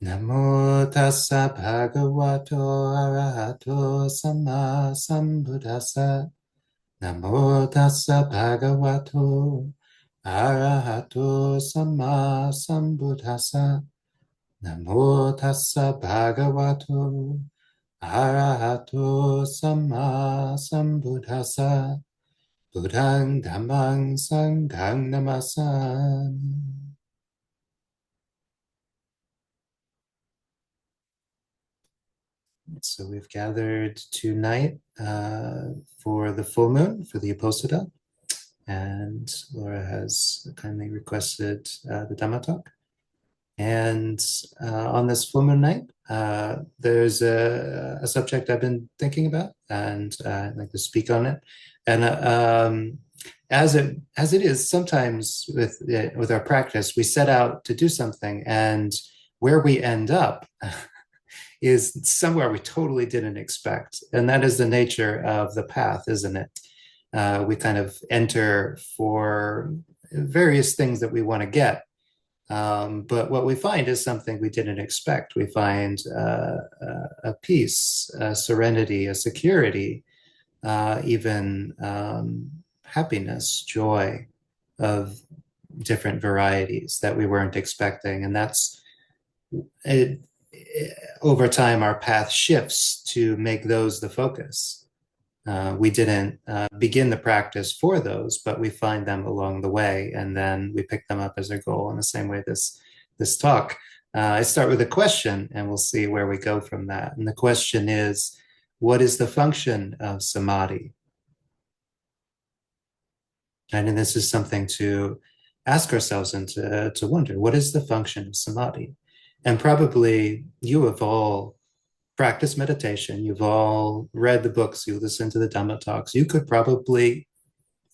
Namo tassa bhagavato arahato samma sambuddhassa. Namo tassa bhagavato arahato samma sambuddhassa. Namo tassa bhagavato arahato samma sambuddhassa. Buddhang dhammang sanghang namasami. So we've gathered tonight for the full moon, for the Uposatha, and Laura has kindly requested the Dhamma talk. And on this full moon night, there's a subject I've been thinking about, and I'd like to speak on it. And as it is sometimes with our practice, we set out to do something, and where we end up is somewhere we totally didn't expect. And that is the nature of the path, isn't it? We kind of enter for various things that we want to get. But what we find is something we didn't expect. We find a peace, a serenity, a security, even happiness, joy of different varieties that we weren't expecting. And that's it. Over time, our path shifts to make those the focus. We didn't begin the practice for those, but we find them along the way, and then we pick them up as our goal. In the same way, this talk, I start with a question, and we'll see where we go from that. And the question is, what is the function of samadhi? And this is something to ask ourselves and to wonder, what is the function of samadhi? And probably you have all practiced meditation, you've all read the books, you listen to the Dhamma talks, you could probably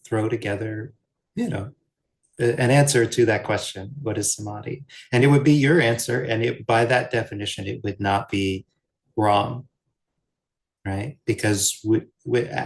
throw together, an answer to that question, what is samadhi? And it would be your answer, and by that definition, it would not be wrong, right? Because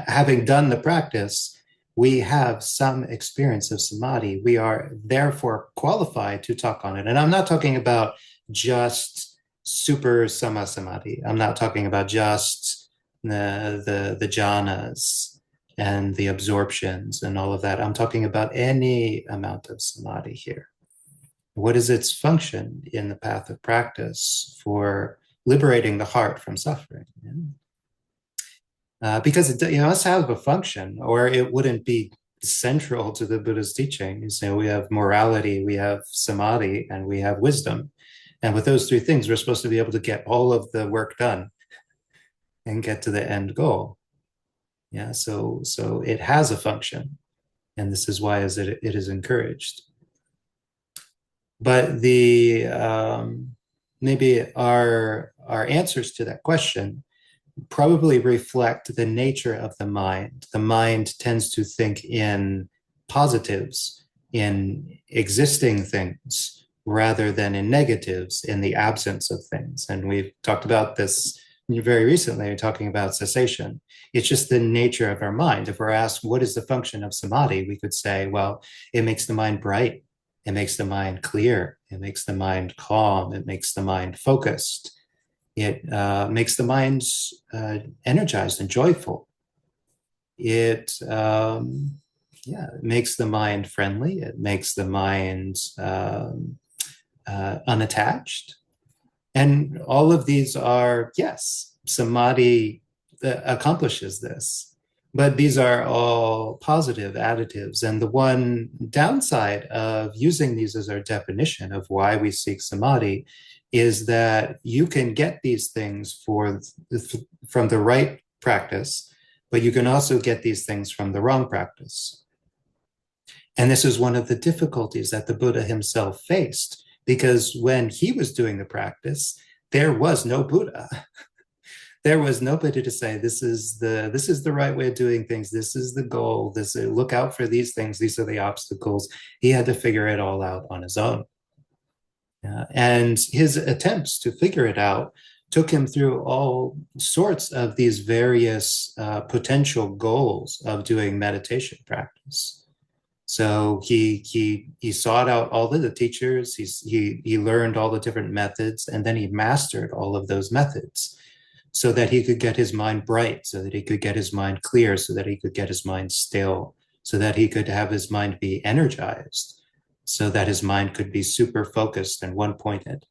having done the practice, we have some experience of samadhi. We are therefore qualified to talk on it. And I'm not talking about just super samadhi. I'm not talking about just the jhanas and the absorptions and all of that. I'm talking about any amount of samadhi here. What is its function in the path of practice for liberating the heart from suffering? Because it must have a function, or it wouldn't be central to the Buddha's teaching. So we have morality, we have samadhi, and we have wisdom. And with those three things, we're supposed to be able to get all of the work done and get to the end goal. Yeah, so it has a function, and this is why it is encouraged. But the maybe our answers to that question probably reflect the nature of the mind. The mind tends to think in positives, in existing things, rather than in negatives, in the absence of things. And we've talked about this very recently, talking about cessation. It's just the nature of our mind. If we're asked, what is the function of samadhi? We could say, well, it makes the mind bright. It makes the mind clear. It makes the mind calm. It makes the mind focused. It makes the mind energized and joyful. It makes the mind friendly. It makes the mind unattached. And all of these are, yes, samadhi accomplishes this. But these are all positive additives. And the one downside of using these as our definition of why we seek samadhi is that you can get these things from the right practice, but you can also get these things from the wrong practice. And this is one of the difficulties that the Buddha himself faced, because when he was doing the practice, there was no Buddha. There was nobody to say, this is the right way of doing things. This is the goal. Look out for these things. These are the obstacles. He had to figure it all out on his own. And his attempts to figure it out took him through all sorts of these various potential goals of doing meditation practice. So he sought out all of the teachers. He learned all the different methods, and then he mastered all of those methods, so that he could get his mind bright, so that he could get his mind clear, so that he could get his mind still, so that he could have his mind be energized, so that his mind could be super focused and one pointed,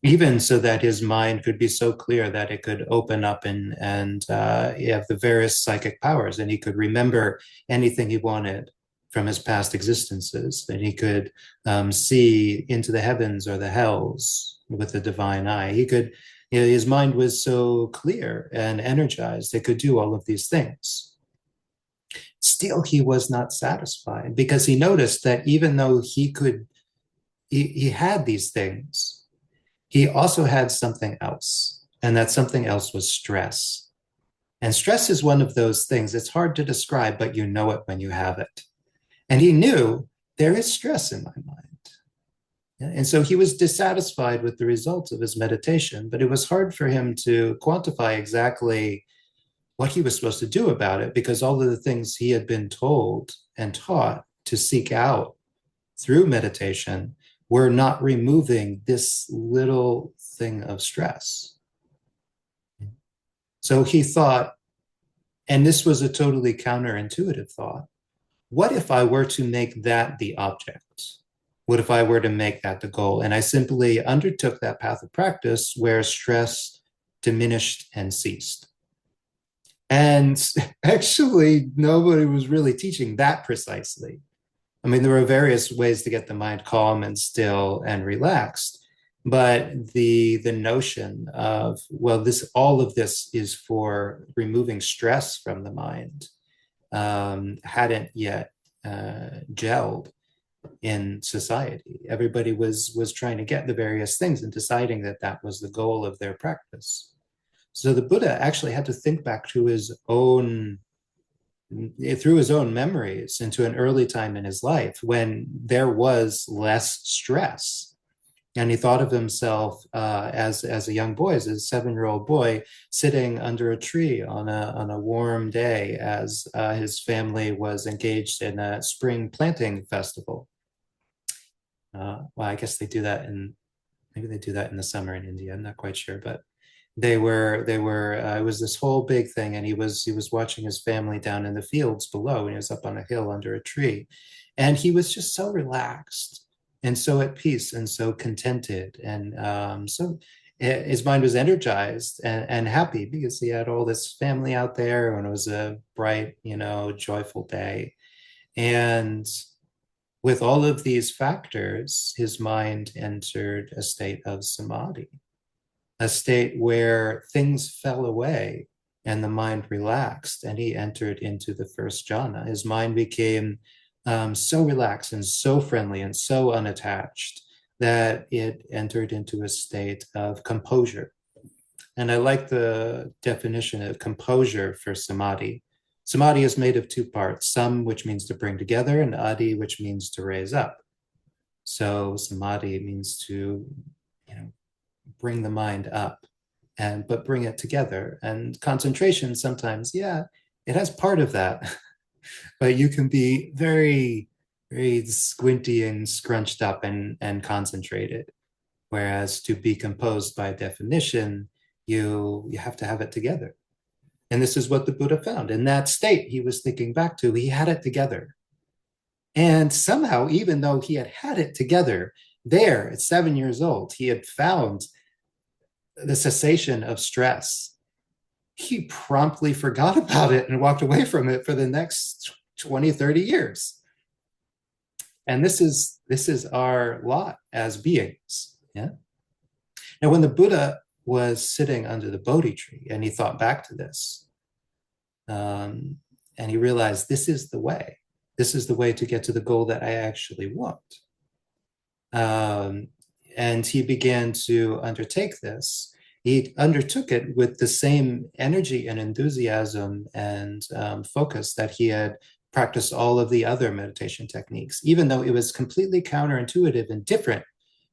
even so that his mind could be so clear that it could open up and have the various psychic powers, and he could remember anything he wanted from his past existences, that he could see into the heavens or the hells with the divine eye. He could, his mind was so clear and energized, it could do all of these things. Still, he was not satisfied, because he noticed that even though he had these things, he also had something else, and that something else was stress. And stress is one of those things. It's hard to describe, but you know it when you have it. And he knew there is stress in my mind. And so he was dissatisfied with the results of his meditation, but it was hard for him to quantify exactly what he was supposed to do about it, because all of the things he had been told and taught to seek out through meditation were not removing this little thing of stress. So he thought, and this was a totally counterintuitive thought, what if I were to make that the object? What if I were to make that the goal? And I simply undertook that path of practice where stress diminished and ceased. And actually, nobody was really teaching that precisely. I mean, there were various ways to get the mind calm and still and relaxed, but the notion of, well, this, all of this is for removing stress from the mind, hadn't yet gelled in society. Everybody was trying to get the various things and deciding that that was the goal of their practice. So the Buddha actually had to think back to his own, through his own memories, into an early time in his life when there was less stress. And he thought of himself as a young boy, as a 7-year-old boy, sitting under a tree on a warm day as his family was engaged in a spring planting festival. Well, I guess they do that maybe they do that in the summer in India. I'm not quite sure, but they were it was this whole big thing, and he was watching his family down in the fields below, and he was up on a hill under a tree, and he was just so relaxed and so at peace and so contented, and so his mind was energized and happy, because he had all this family out there, and it was a bright, joyful day. And with all of these factors, his mind entered a state of samadhi, a state where things fell away and the mind relaxed, and he entered into the first jhana. His mind became so relaxed and so friendly and so unattached that it entered into a state of composure. And I like the definition of composure for samadhi. Samadhi is made of 2 parts, sam, which means to bring together, and adi, which means to raise up. So samadhi means to, bring the mind up, but bring it together. And concentration sometimes, yeah, it has part of that, but you can be very, very squinty and scrunched up and concentrated. Whereas to be composed by definition, you have to have it together. And this is what the Buddha found. In that state he was thinking back to, he had it together. And somehow, even though he had it together, there at 7 years old, he had found the cessation of stress. He promptly forgot about it and walked away from it for the next 20, 30 years. And this is our lot as beings. Yeah. Now, when the Buddha was sitting under the Bodhi tree and he thought back to this, and he realized this is the way. This is the way to get to the goal that I actually want. And he began to undertake this. He undertook it with the same energy and enthusiasm and focus that he had practiced all of the other meditation techniques, even though it was completely counterintuitive and different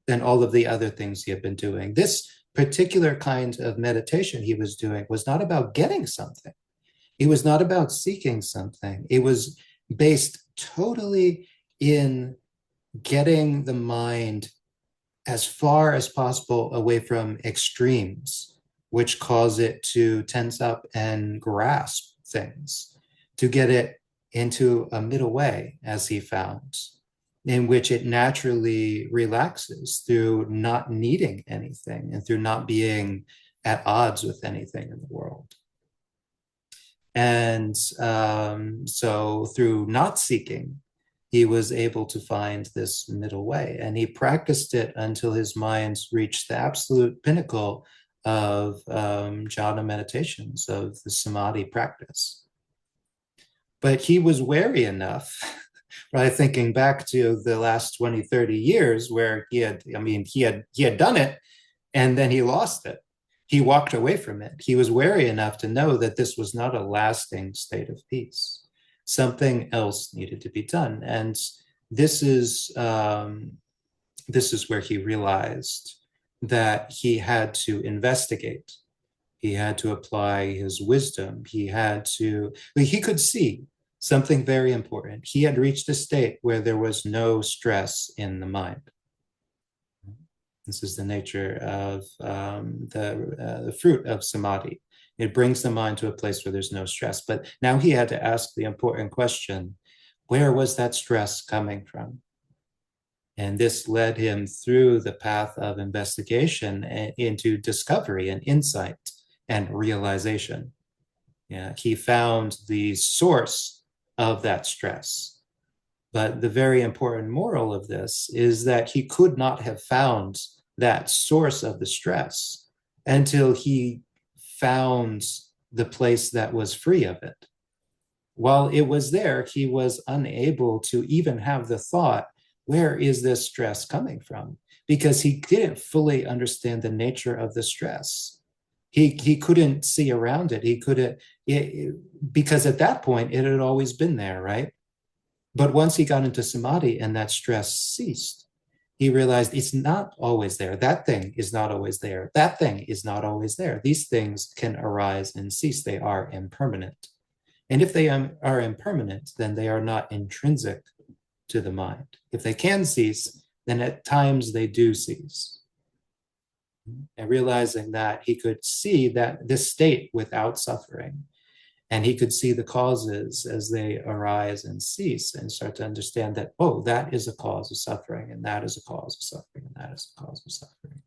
than all of the other things he had been doing. This particular kind of meditation he was doing was not about getting something. It was not about seeking something. It was based totally in getting the mind as far as possible away from extremes, which cause it to tense up and grasp things, to get it into a middle way, as he found, in which it naturally relaxes through not needing anything and through not being at odds with anything in the world. And so through not seeking, he was able to find this middle way. And he practiced it until his mind reached the absolute pinnacle of jhana meditations, of the samadhi practice. But he was wary enough, right, thinking back to the last 20, 30 years where he had done it and then he lost it. He walked away from it. He was wary enough to know that this was not a lasting state of peace. Something else needed to be done. And this is where he realized that he had to investigate. He had to apply his wisdom. He could see something very important. He had reached a state where there was no stress in the mind. This is the nature of the fruit of samadhi. It brings the mind to a place where there's no stress. But now he had to ask the important question, where was that stress coming from? And this led him through the path of investigation into discovery and insight and realization. Yeah, he found the source of that stress. But the very important moral of this is that he could not have found that source of the stress until he found the place that was free of it. While it was there, he was unable to even have the thought, where is this stress coming from? Because he didn't fully understand the nature of the stress. He couldn't see around it. Because at that point, it had always been there, right? But once he got into samadhi and that stress ceased, he realized it's not always there. That thing is not always there. That thing is not always there. These things can arise and cease. They are impermanent. And if they are impermanent, then they are not intrinsic to the mind. If they can cease, then at times they do cease. And realizing that, he could see that this state without suffering, and he could see the causes as they arise and cease and start to understand that, oh, that is a cause of suffering, and that is a cause of suffering, and that is a cause of suffering.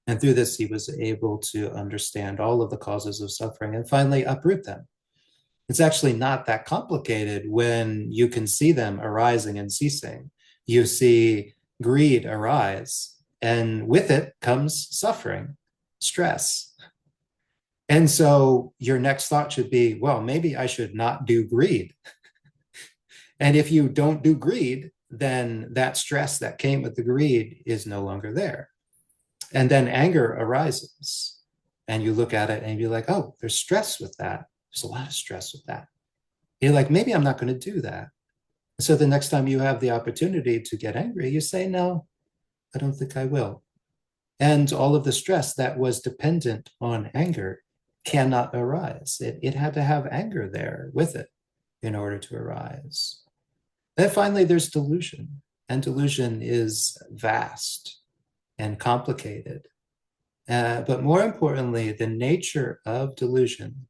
And through this, he was able to understand all of the causes of suffering and finally uproot them. It's actually not that complicated when you can see them arising and ceasing. You see greed arise, and with it comes suffering, stress. And so your next thought should be, well, maybe I should not do greed. And if you don't do greed, then that stress that came with the greed is no longer there. And then anger arises. And you look at it and you're like, oh, there's stress with that. There's a lot of stress with that. You're like, maybe I'm not going to do that. So the next time you have the opportunity to get angry, you say, no, I don't think I will. And all of the stress that was dependent on anger cannot arise. It had to have anger there with it in order to arise. Then finally, there's delusion. And delusion is vast and complicated. But more importantly, the nature of delusion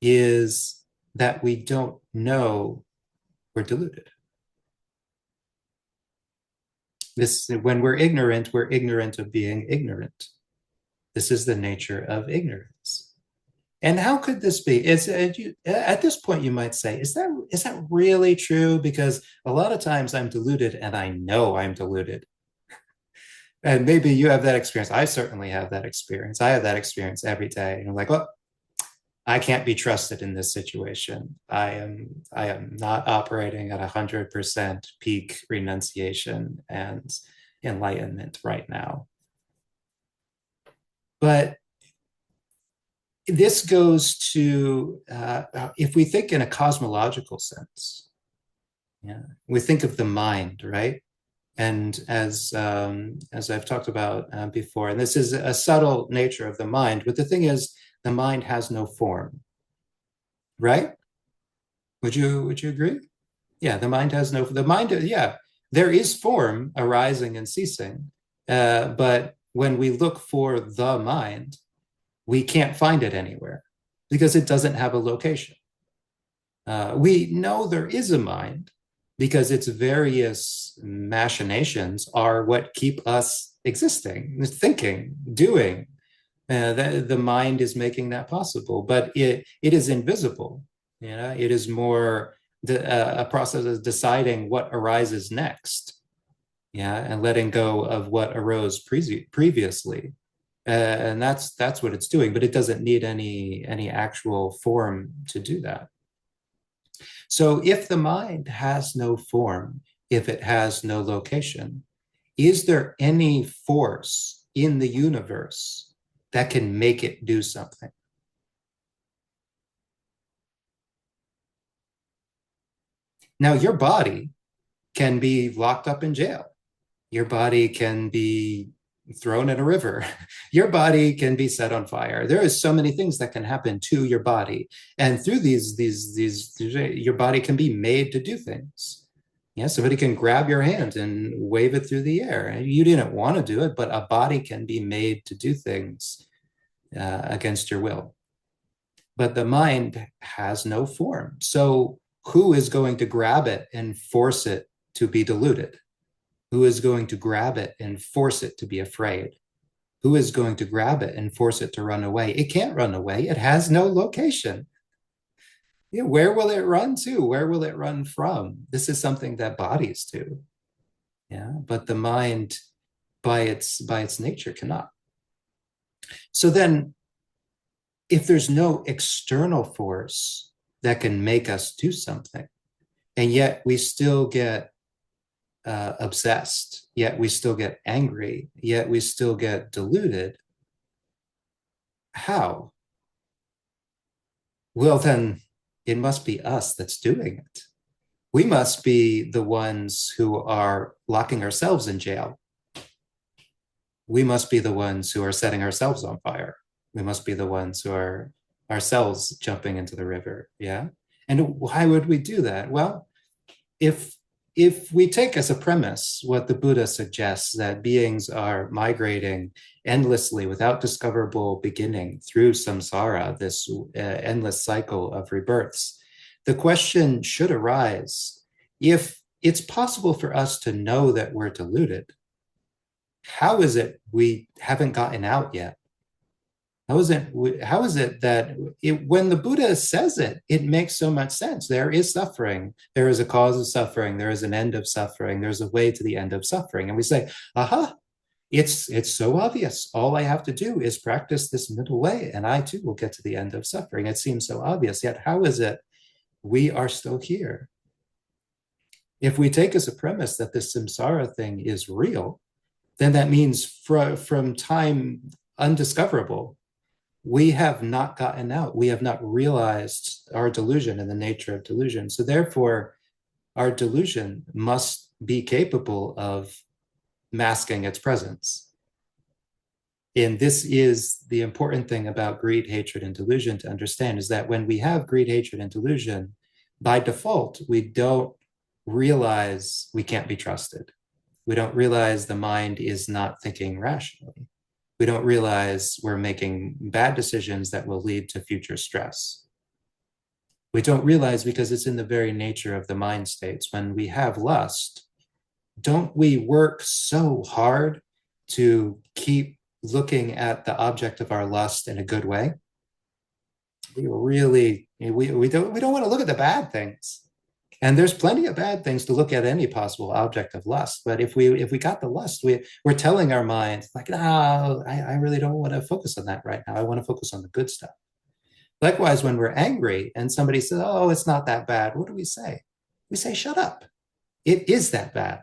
is that we don't know we're deluded. When we're ignorant of being ignorant. This is the nature of ignorance. And how could this be? At this point, you might say, is that really true? Because a lot of times I'm deluded and I know I'm deluded. And maybe you have that experience. I certainly have that experience. I have that experience every day. And I'm like, oh, I can't be trusted in this situation. I am not operating at 100% peak renunciation and enlightenment right now. But this goes to, if we think in a cosmological sense, we think of the mind, right? And as I've talked about before, and this is a subtle nature of the mind, but the thing is, the mind has no form, right? Would you agree? Yeah, the mind has no, the mind, yeah, there is form arising and ceasing. But when we look for the mind, we can't find it anywhere because it doesn't have a location. We know there is a mind because its various machinations are what keep us existing, thinking, doing. The mind is making that possible, but it is invisible. You know, it is more a process of deciding what arises next. Yeah, and letting go of what arose previously. And that's what it's doing, but it doesn't need any actual form to do that. So if the mind has no form, if it has no location, is there any force in the universe that can make it do something? Now, your body can be locked up in jail. Your body can be thrown in a river. Your body can be set on fire. There is so many things that can happen to your body, and through these, your body can be made to do things. Yeah, somebody can grab your hand and wave it through the air. You didn't want to do it, but a body can be made to do things against your will. But the mind has no form. So who is going to grab it and force it to be deluded? Who is going to grab it and force it to be afraid? Who is going to grab it and force it to run away? It can't run away. It has no location. Yeah, where will it run to? Where will it run from? This is something that bodies do. Yeah, but the mind, by its nature, cannot. So then, if there's no external force that can make us do something, and yet we still get obsessed, yet we still get angry, yet we still get deluded, how? Well, then it must be us that's doing it. We must be the ones who are locking ourselves in jail. We must be the ones who are setting ourselves on fire. We must be the ones who are ourselves jumping into the river. Yeah. And why would we do that? Well, if if we take as a premise what the Buddha suggests, that beings are migrating endlessly without discoverable beginning through samsara, this endless cycle of rebirths, the question should arise: if it's possible for us to know that we're deluded, how is it we haven't gotten out yet? How is it that when the Buddha says it, it makes so much sense? There is suffering. There is a cause of suffering. There is an end of suffering. There's a way to the end of suffering. And we say, aha, it's so obvious. All I have to do is practice this middle way, and I too will get to the end of suffering. It seems so obvious. Yet how is it we are still here? If we take as a premise that this samsara thing is real, then that means from time undiscoverable, we have not gotten out. We have not realized our delusion and the nature of delusion. So therefore, our delusion must be capable of masking its presence. And this is the important thing about greed, hatred, and delusion to understand, is that when we have greed, hatred, and delusion, by default, we don't realize we can't be trusted. We don't realize the mind is not thinking rationally. We don't realize we're making bad decisions that will lead to future stress. We don't realize because it's in the very nature of the mind states. When we have lust, don't we work so hard to keep looking at the object of our lust in a good way? We don't want to look at the bad things. And there's plenty of bad things to look at any possible object of lust. But if we got the lust, we're telling our mind, like, no, I really don't want to focus on that right now. I want to focus on the good stuff. Likewise, when we're angry and somebody says, oh, it's not that bad, what do we say? We say, shut up. It is that bad,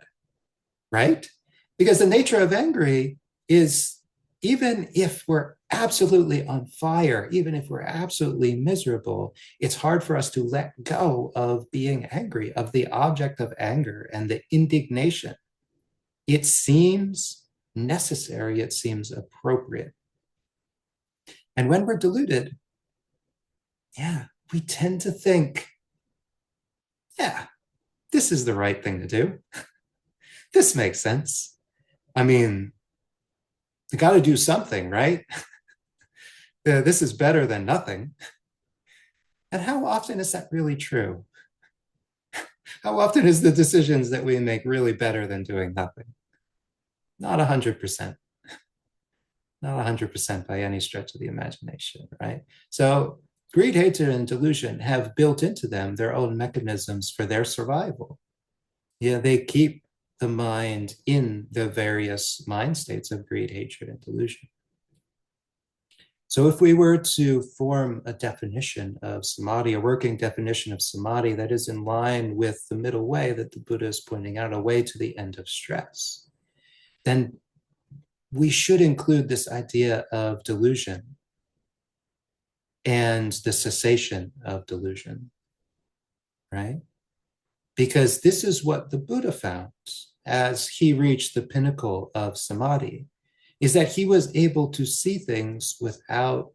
right? Because the nature of angry is, even if we're absolutely on fire, even if we're absolutely miserable, it's hard for us to let go of being angry, of the object of anger and the indignation. It seems necessary, it seems appropriate. And when we're deluded, yeah, we tend to think, yeah, this is the right thing to do. This makes sense. I mean, you got to do something, right? This is better than nothing. And how often is that really true? How often is the decisions that we make really better than doing nothing? Not 100%. Not 100% by any stretch of the imagination, right? So greed, hatred, and delusion have built into them their own mechanisms for their survival. Yeah, they keep the mind in the various mind states of greed, hatred, and delusion. So if we were to form a definition of samadhi, a working definition of samadhi that is in line with the middle way that the Buddha is pointing out, a way to the end of stress, then we should include this idea of delusion and the cessation of delusion, right? Because this is what the Buddha found as he reached the pinnacle of samadhi, is that he was able to see things without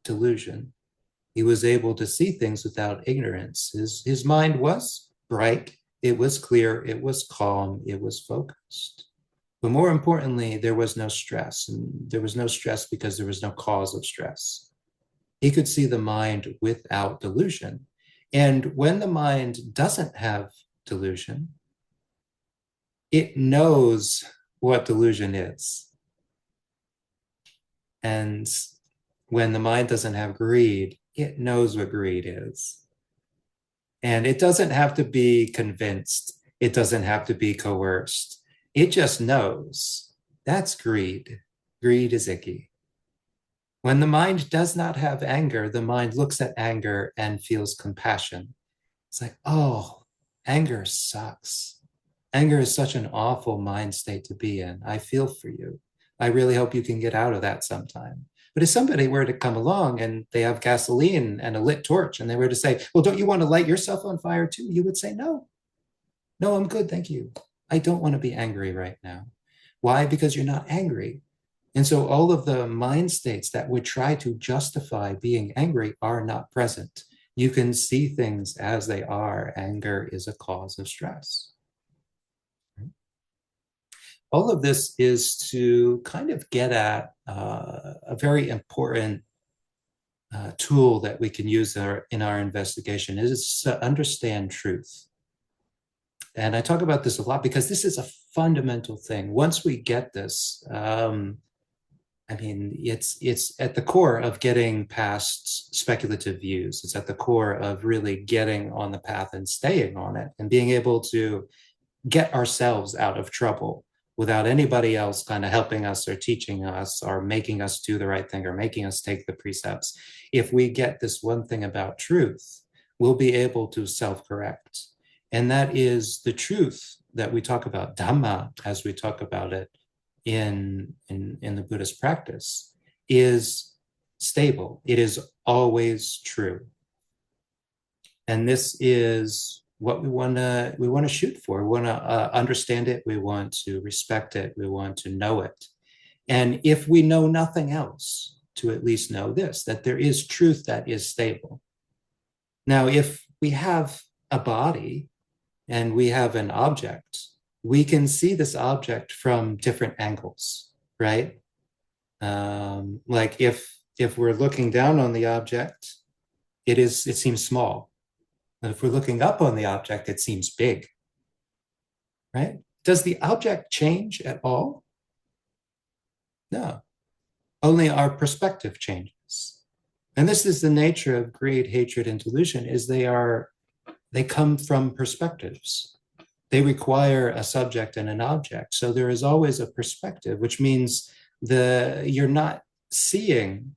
delusion. He was able to see things without ignorance. His mind was bright, it was clear, it was calm, it was focused. But more importantly, there was no stress. And there was no stress because there was no cause of stress. He could see the mind without delusion. And when the mind doesn't have delusion, it knows what delusion is. And when the mind doesn't have greed, it knows what greed is. And it doesn't have to be convinced. It doesn't have to be coerced. It just knows. That's greed. Greed is icky. When the mind does not have anger, the mind looks at anger and feels compassion. It's like, oh, anger sucks. Anger is such an awful mind state to be in. I feel for you. I really hope you can get out of that sometime. But if somebody were to come along and they have gasoline and a lit torch and they were to say, well, don't you want to light yourself on fire too? You would say, no. No, I'm good. Thank you. I don't want to be angry right now. Why? Because you're not angry. And so all of the mind states that would try to justify being angry are not present. You can see things as they are. Anger is a cause of stress. All of this is to kind of get at a very important tool that we can use in our investigation is to understand truth. And I talk about this a lot because this is a fundamental thing. Once we get this, I mean, it's at the core of getting past speculative views. It's at the core of really getting on the path and staying on it and being able to get ourselves out of trouble without anybody else kind of helping us or teaching us or making us do the right thing or making us take the precepts. If we get this one thing about truth, we'll be able to self-correct. And that is the truth that we talk about, Dhamma, as we talk about it in the Buddhist practice, is stable. It is always true. And this is what we want to shoot for. We want to understand it. We want to respect it. We want to know it. And if we know nothing else, to at least know this, that there is truth that is stable. Now, if we have a body and we have an object, we can see this object from different angles, right? Like if we're looking down on the object, it seems small. And if we're looking up on the object, it seems big, right? Does the object change at all? No, only our perspective changes. And this is the nature of greed, hatred, and delusion, is they come from perspectives. They require a subject and an object. So there is always a perspective, which means you're not seeing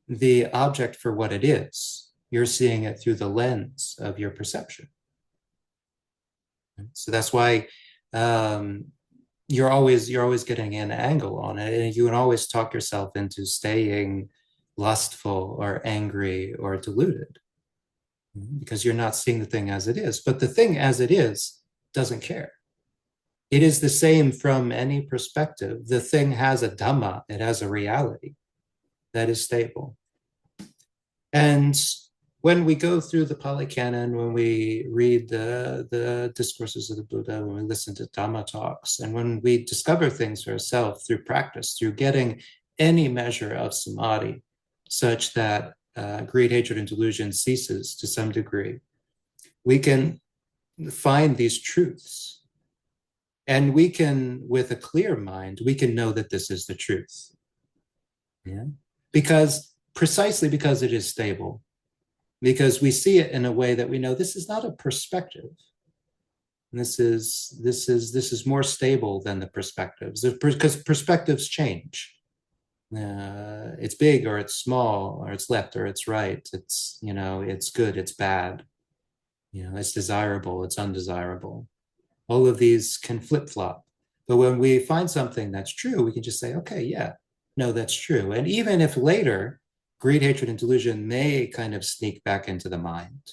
the object for what it is. You're seeing it through the lens of your perception. So that's why you're always getting an angle on it, and you can always talk yourself into staying lustful or angry or deluded, because you're not seeing the thing as it is. But the thing as it is doesn't care. It is the same from any perspective. The thing has a Dhamma, it has a reality that is stable. And when we go through the Pali Canon, when we read the discourses of the Buddha, when we listen to Dhamma talks, and when we discover things for ourselves through practice, through getting any measure of samadhi, such that greed, hatred, and delusion ceases to some degree, we can find these truths. And we can, with a clear mind, we can know that this is the truth. Yeah. Precisely because it is stable, because we see it in a way that we know this is not a perspective. This is more stable than the perspectives, because perspectives change. It's big or it's small, or it's left or it's right. It's good, it's bad. It's desirable, it's undesirable. All of these can flip-flop. But when we find something that's true, we can just say, okay, yeah, no, that's true. And even if later greed, hatred, and delusion may kind of sneak back into the mind,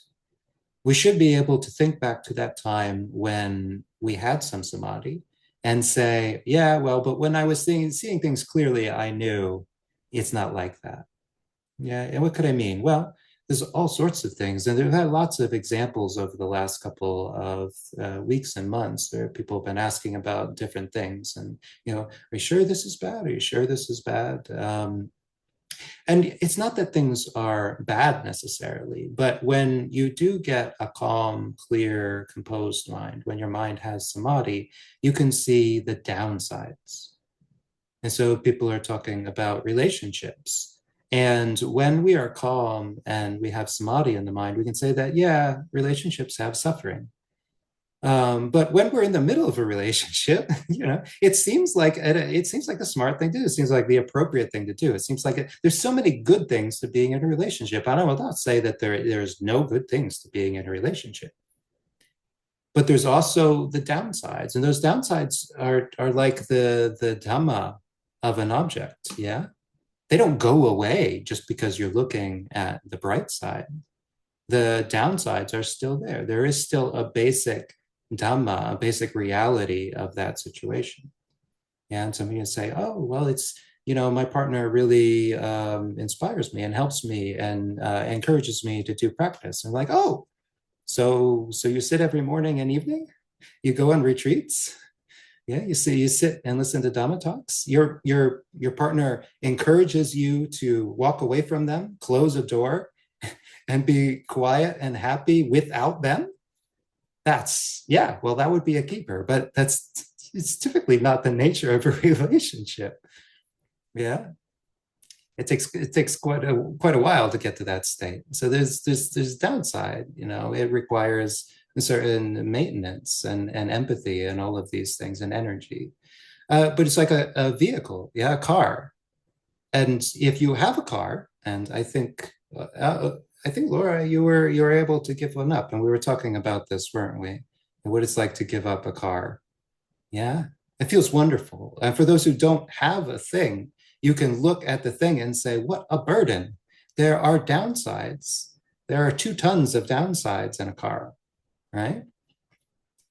we should be able to think back to that time when we had some samadhi and say, yeah, well, but when I was seeing things clearly, I knew it's not like that. Yeah, and what could I mean? Well, there's all sorts of things, and they've had lots of examples over the last couple of weeks and months. There, people have been asking about different things, and are you sure this is bad? Are you sure this is bad? And it's not that things are bad necessarily, but when you do get a calm, clear, composed mind, when your mind has samadhi, you can see the downsides. And so people are talking about relationships. And when we are calm and we have samadhi in the mind, we can say that, yeah, relationships have suffering. But when we're in the middle of a relationship, it seems like the smart thing to do. It seems like the appropriate thing to do. It seems like there's so many good things to being in a relationship. I will not say that there's no good things to being in a relationship, but there's also the downsides, and those downsides are like the dhamma of an object. Yeah, they don't go away just because you're looking at the bright side. The downsides are still there. There is still a basic dhamma, a basic reality of that situation. And somebody will say, oh, well, it's, my partner really inspires me and helps me and encourages me to do practice. And like, oh, so you sit every morning and evening? You go on retreats? Yeah, you sit and listen to Dhamma talks. Your partner encourages you to walk away from them, close a door, and be quiet and happy without them. That would be a keeper, but it's typically not the nature of a relationship. Yeah, it takes quite a while to get to that state. So there's downside. It requires a certain maintenance and empathy and all of these things and energy. But it's like a vehicle, yeah, a car. And if you have a car, and I think Laura, you were able to give one up, and we were talking about this, weren't we? And what it's like to give up a car. Yeah, it feels wonderful. And for those who don't have a thing, you can look at the thing and say, what a burden. There are downsides. There are 2 tons of downsides in a car, right?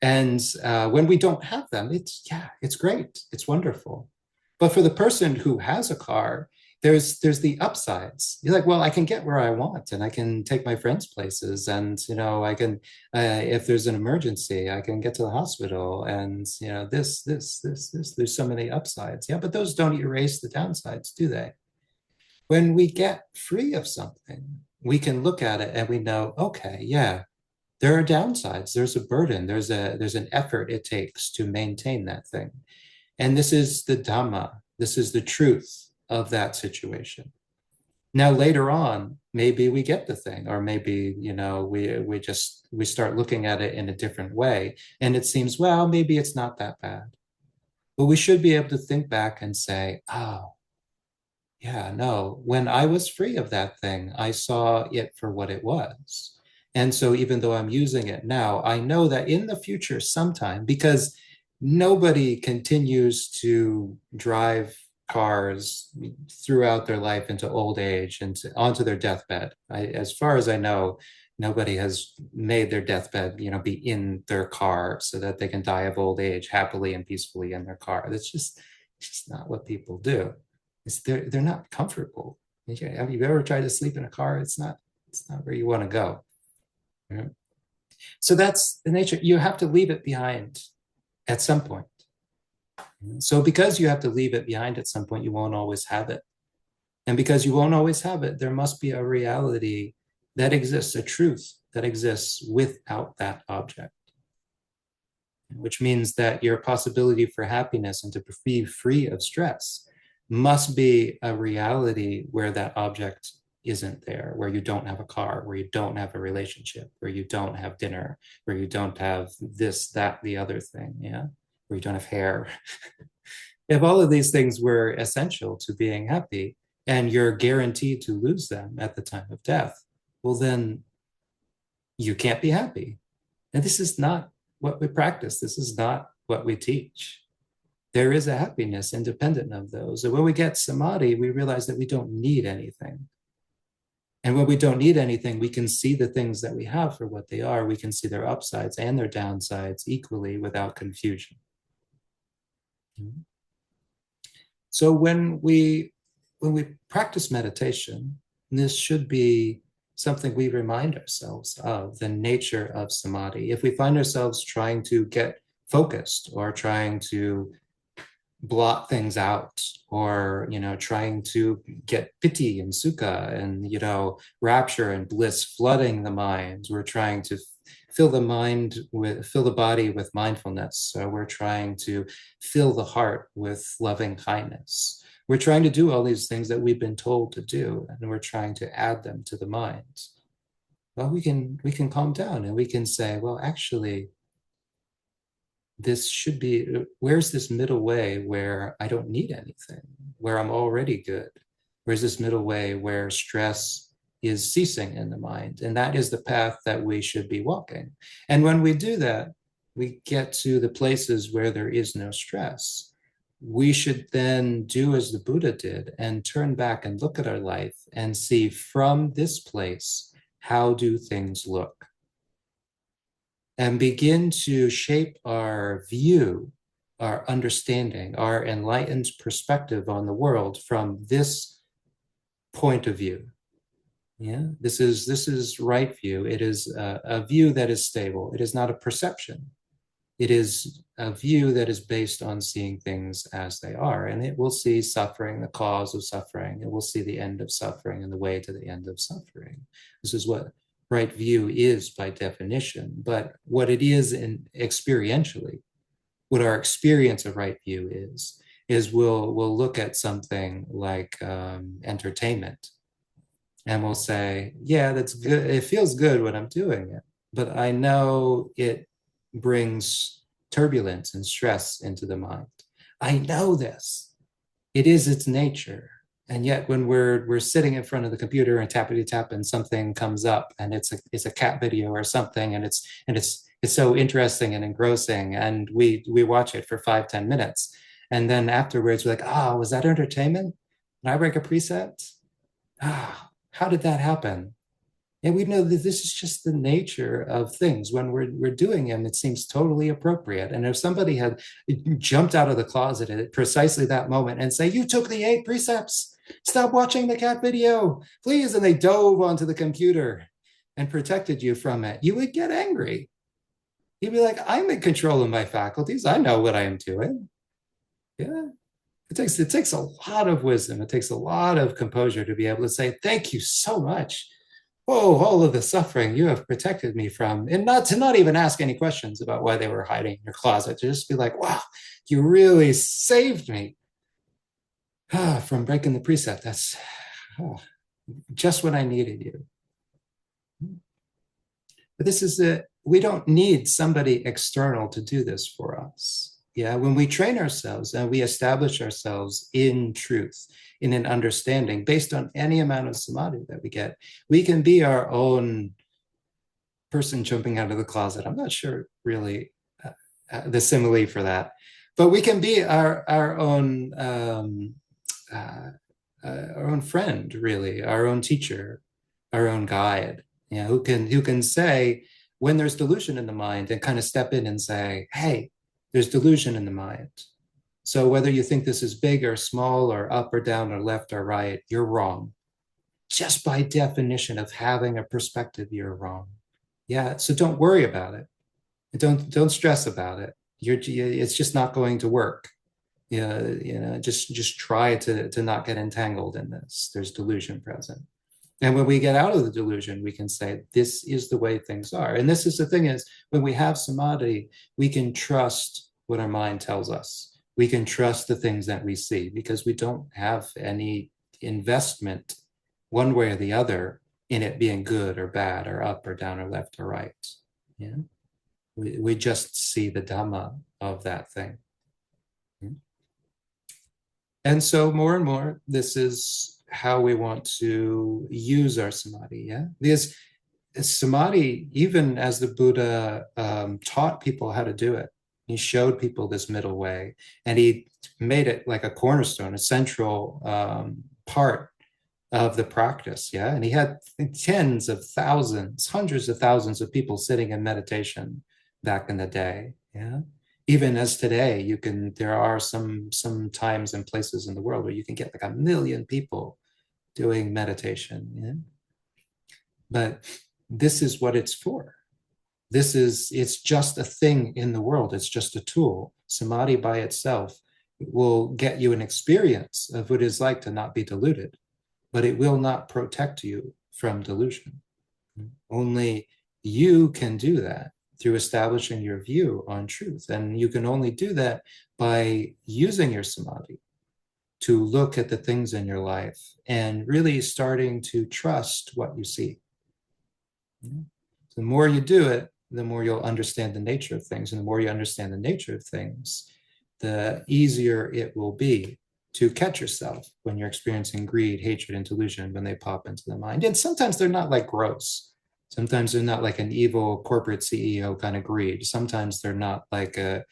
And when we don't have them, it's great. It's wonderful. But for the person who has a car, there's the upsides. You're like, well, I can get where I want, and I can take my friends places, and I can, if there's an emergency, I can get to the hospital, and this. There's so many upsides. Yeah, but those don't erase the downsides, do they? When we get free of something, we can look at it and we know, okay, yeah, there are downsides. There's a burden. There's an effort it takes to maintain that thing, and this is the Dhamma. This is the truth of that situation. Now later on, maybe we get the thing, or maybe we start looking at it in a different way, and it seems, well, maybe it's not that bad. But we should be able to think back and say, oh, yeah, no, when I was free of that thing, I saw it for what it was. And so even though I'm using it now, I know that in the future sometime, because nobody continues to drive cars throughout their life into old age and onto their deathbed. As far as I know, nobody has made their deathbed, be in their car so that they can die of old age happily and peacefully in their car. It's just not what people do. They're not comfortable. Have you ever tried to sleep in a car? It's not It's not where you want to go. Right? So that's the nature. You have to leave it behind at some point. So because you have to leave it behind at some point, you won't always have it. And because you won't always have it, there must be a reality that exists, a truth that exists without that object, which means that your possibility for happiness and to be free of stress must be a reality where that object isn't there, where you don't have a car, where you don't have a relationship, where you don't have dinner, where you don't have this, that, the other thing, yeah, where you don't have hair. If all of these things were essential to being happy and you're guaranteed to lose them at the time of death, well, then you can't be happy. And this is not what we practice. This is not what we teach. There is a happiness independent of those. And when we get samadhi, we realize that we don't need anything. And when we don't need anything, we can see the things that we have for what they are. We can see their upsides and their downsides equally without confusion. So when we practice meditation, this should be something we remind ourselves of, the nature of samadhi. If we find ourselves trying to get focused or trying to blot things out, or trying to get piti and sukha and rapture and bliss flooding the mind, we're trying to fill the body with mindfulness, so we're trying to fill the heart with loving kindness. We're trying to do all these things that we've been told to do, and we're trying to add them to the mind. Well, we can calm down and we can say, well, actually, this should be, where's this middle way where I don't need anything, where I'm already good? Where's this middle way where stress is ceasing in the mind? And that is the path that we should be walking. And when we do that, we get to the places where there is no stress. We should then do as the Buddha did and turn back and look at our life and see, from this place, how do things look? And begin to shape our view, our understanding, our enlightened perspective on the world from this point of view. Yeah, this is right view. It is a view that is stable. It is not a perception. It is a view that is based on seeing things as they are, and it will see suffering, the cause of suffering. It will see the end of suffering and the way to the end of suffering. This is what right view is by definition. But what it is experientially, what our experience of right view is we'll look at something like entertainment, and we'll say, yeah, that's good. It feels good when I'm doing it, but I know it brings turbulence and stress into the mind. I know this. It is its nature. And yet when we're sitting in front of the computer and tappity tap and something comes up and it's a cat video or something, and it's so interesting and engrossing, and we watch it for 5-10 minutes, and then afterwards we're like, was that entertainment? Did I break a precept? How did that happen? And we know that this is just the nature of things. When we're doing them, it seems totally appropriate. And if somebody had jumped out of the closet at precisely that moment and say, you took the 8 precepts, stop watching the cat video, please, and they dove onto the computer and protected you from it, you would get angry. You'd be like, I'm in control of my faculties. I know what I am doing. Yeah. It takes a lot of wisdom. It takes a lot of composure to be able to say, thank you so much. Oh, all of the suffering you have protected me from, and not even ask any questions about why they were hiding in your closet. To just be like, wow, you really saved me from breaking the precept. That's just when I needed you. But this is we don't need somebody external to do this for us. Yeah, when we train ourselves and we establish ourselves in truth, in an understanding based on any amount of samadhi that we get, we can be our own person jumping out of the closet. I'm not sure really the simile for that, but we can be our own friend, really, our own teacher, our own guide. Yeah, who can say when there's delusion in the mind and kind of step in and say, hey, there's delusion in the mind. So whether you think this is big or small or up or down or left or right, you're wrong. just by definition of having a perspective, you're wrong. Yeah, so don't worry about it. Don't stress about it. It's just not going to work. Yeah, just try to not get entangled in this. There's delusion present. And when we get out of the delusion, we can say, this is the way things are. And this is the thing is, when we have samadhi, we can trust what our mind tells us. We can trust the things that we see because we don't have any investment one way or the other in it being good or bad or up or down or left or right. Yeah. We just see the Dhamma of that thing. And so more and more, this is how we want to use our samadhi. Yeah, because samadhi, even as the Buddha taught people how to do it, he showed people this middle way, and he made it like a cornerstone, a central part of the practice. Yeah, and he had tens of thousands, hundreds of thousands of people sitting in meditation back in the day. Yeah, even as today, there are some times and places in the world where you can get like 1 million people doing meditation. Yeah? But this is what it's for. It's just a thing in the world. It's just a tool. Samadhi by itself will get you an experience of what it's like to not be deluded, but it will not protect you from delusion. Only you can do that through establishing your view on truth. And you can only do that by using your samadhi to look at the things in your life and really starting to trust what you see. The more you do it, the more you'll understand the nature of things. And the more you understand the nature of things, the easier it will be to catch yourself when you're experiencing greed, hatred, and delusion when they pop into the mind. And sometimes they're not like gross. Sometimes they're not like an evil corporate CEO kind of greed. Sometimes they're not like a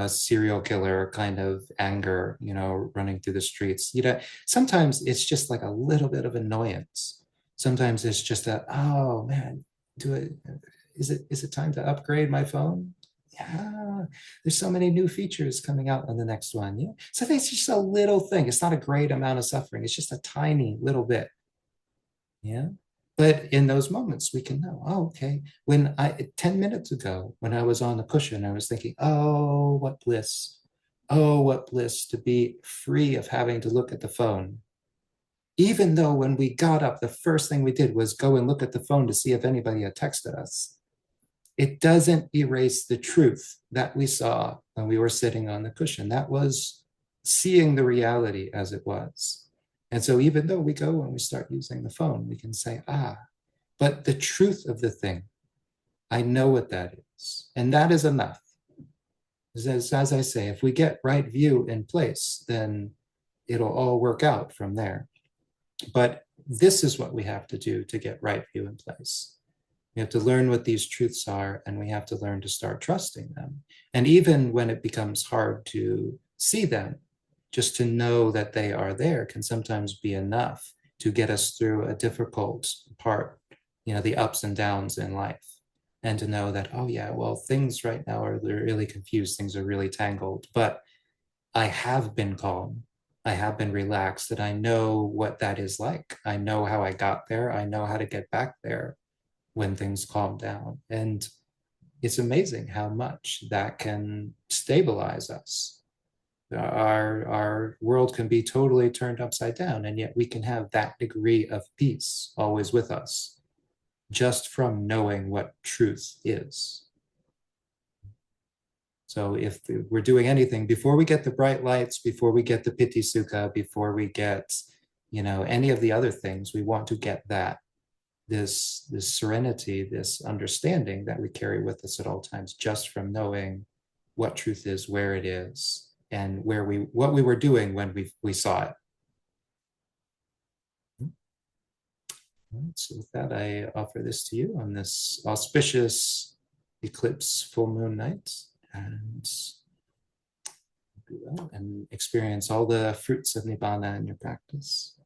serial killer kind of anger, running through the streets. Sometimes it's just like a little bit of annoyance. Sometimes it's just that, oh man, is it time to upgrade my phone? Yeah, there's so many new features coming out on the next one. Yeah. So it's just a little thing. It's not a great amount of suffering. It's just a tiny little bit. Yeah. But in those moments, we can know, oh, okay. 10 minutes ago, when I was on the cushion, I was thinking, oh, what bliss. Oh, what bliss to be free of having to look at the phone. Even though when we got up, the first thing we did was go and look at the phone to see if anybody had texted us. It doesn't erase the truth that we saw when we were sitting on the cushion. That was seeing the reality as it was. And so even though we go and we start using the phone, we can say, but the truth of the thing, I know what that is. And that is enough. As I say, if we get right view in place, then it'll all work out from there. But this is what we have to do to get right view in place. We have to learn what these truths are, and we have to learn to start trusting them. And even when it becomes hard to see them, just to know that they are there can sometimes be enough to get us through a difficult part, the ups and downs in life. And to know that, oh yeah, well, things right now are really confused, things are really tangled, but I have been calm. I have been relaxed, that I know what that is like. I know how I got there. I know how to get back there when things calm down. And it's amazing how much that can stabilize us. Our world can be totally turned upside down, and yet we can have that degree of peace always with us, just from knowing what truth is. So if we're doing anything, before we get the bright lights, before we get the piti sukha, before we get, any of the other things, we want to get that, this serenity, this understanding that we carry with us at all times, just from knowing what truth is, where it is, and what we were doing when we saw it. So with that, I offer this to you on this auspicious eclipse full moon night, and do well and experience all the fruits of Nibbana in your practice.